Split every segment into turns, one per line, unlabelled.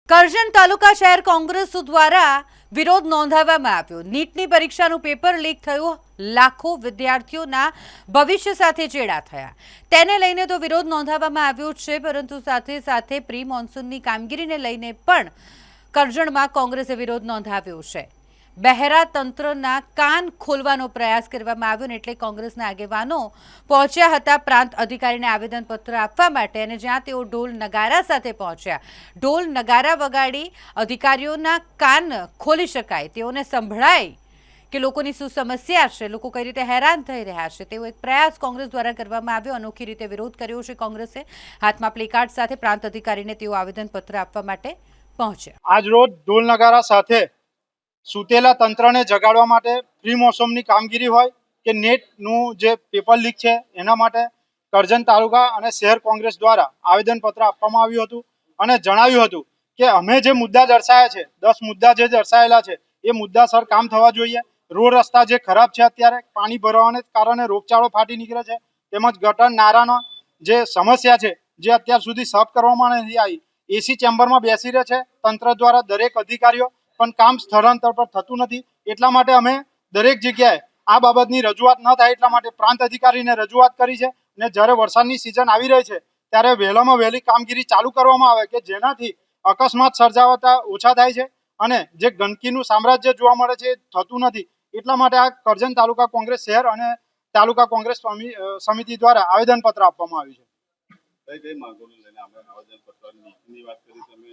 કરજણ તાલુકા શહેર કોંગ્રેસ દ્વારા વિરોધ નોંધાવવામાં આવ્યો। નીટની પરીક્ષાનું પેપર લીક થયું, લાખો વિદ્યાર્થીઓના ભવિષ્ય સાથે ચેડા થયા। તેને લઈને તો વિરોધ નોંધાવવામાં આવ્યો છે, પરંતુ સાથે સાથે પ્રી મોન્સૂનની કામગીરીને લઈને પણ કરજણમાં કોંગ્રેસે વિરોધ નોંધાવ્યો છે। બહેરા તંત્રના કાન ખોલવાનો પ્રયાસ કરવામાં આવ્યો ને એટલે કોંગ્રેસના આગેવાનો પહોંચ્યા હતા પ્રાંત અધિકારીને આવેદનપત્ર આપવા માટે, અને જ્યાં તેઓ ઢોલ નગારા સાથે પહોંચ્યા, ઢોલ નગારા વગાડી અધિકારીઓના કાન ખોલી શકાય, તેઓને સંભળાય કે લોકોની શું સમસ્યા છે, લોકો કઈ રીતે હેરાન થઈ રહ્યા છે, તેવો એક પ્રયાસ કોંગ્રેસ દ્વારા કરવામાં આવ્યો। અનોખી રીતે વિરોધ કર્યો છે કોંગ્રેસે। હાથમાં પ્લેકાર્ડ સાથે પ્રાંત અધિકારીને તેઓ આવેદનપત્ર આપવા માટે પહોંચ્યા।
આજ રોજ ઢોલ નગારા સાથે સુતેલા તંત્રને જગાડવા માટે પ્રી મોસમની કામગીરી હોય કે નેટનું જે પેપર લીક છે એના માટે કરજણ તાલુકા અને શહેર કોંગ્રેસ દ્વારા આવેદનપત્ર આપવામાં આવ્યું હતું અને જણાવ્યું હતું કે અમે જે મુદ્દા દર્શાવ્યા છે, 10 મુદ્દા જે દર્શાવેલા છે એ મુદ્દાસર કામ થવા જોઈએ। રોડ રસ્તા જે ખરાબ છે, અત્યારે પાણી ભરવાને કારણે રોગચાળો ફાટી નીકળે છે, તેમજ ગટર નારાનો જે સમસ્યા છે જે અત્યાર સુધી સાફ કરવામાં નથી આવી। એસી ચેમ્બરમાં બેસી રહે છે તંત્ર દ્વારા દરેક અધિકારીઓ, પણ કામ સ્થળાંતર પર થતું નથી। એટલા માટે અમે દરેક જગ્યાએ આ બાબતની રજૂઆત ન થાય એટલા માટે પ્રાંત અધિકારીને રજૂઆત કરી છે, અને જ્યારે વરસાદની સિઝન આવી રહી છે ત્યારે વહેલામાં વહેલી કામગીરી ચાલુ કરવામાં આવે કે જેનાથી અકસ્માત સર્જાવતા ઓછા થાય છે અને જે ગંદકીનું સામ્રાજ્ય જોવા મળે છે એ થતું નથી। એટલા માટે આ કરજણ તાલુકા કોંગ્રેસ શહેર અને તાલુકા કોંગ્રેસ સમિતિ દ્વારા આવેદનપત્ર આપવામાં આવ્યું છે।
કઈ માંગોને લઈને આપણે આવેદનપત્રની વાત કરી, તમે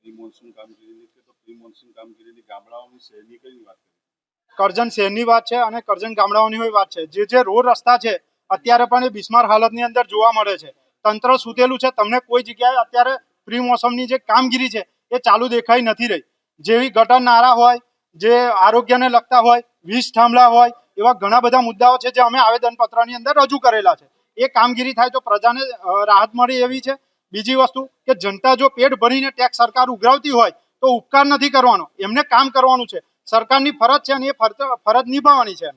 પ્રી મોન્સૂન કામગીરીની કે તો પ્રી મોન્સૂન કામગીરીની ગામડાઓની શહેરની કઈ વાત કરી?
કરજણ શહેરની વાત છે અને કરજણ ગામડાઓની વાત છે। જે રોડ રસ્તા છે અત્યારે પણ એ બિસ્માર હાલતની અંદર જોવા મળે છે, તંત્ર સૂતેલું છે। તમને કોઈ જગ્યાએ અત્યારે પ્રી મોસમની જે કામગીરી છે એ ચાલુ દેખાઈ નથી રહી। જેવી ગટર નારા હોય, જે આરોગ્યને લગતા હોય, વીજ થાંભલા હોય, એવા ઘણા બધા મુદ્દાઓ છે જે અમે આવેદનપત્રની અંદર રજૂ કરેલા છે। એ કામગીરી થાય તો પ્રજાને રાહત મળે એવી છે। બીજી વસ્તુ કે જનતા જો પેટ ભરીને ટેક્સ સરકાર ઉઘરાવતી હોય તો ઉપકાર નથી કરવાનો, એમને કામ કરવાનું છે। સરકારની ફરજ છે અને એ ફરજ નિભાવવાની છે।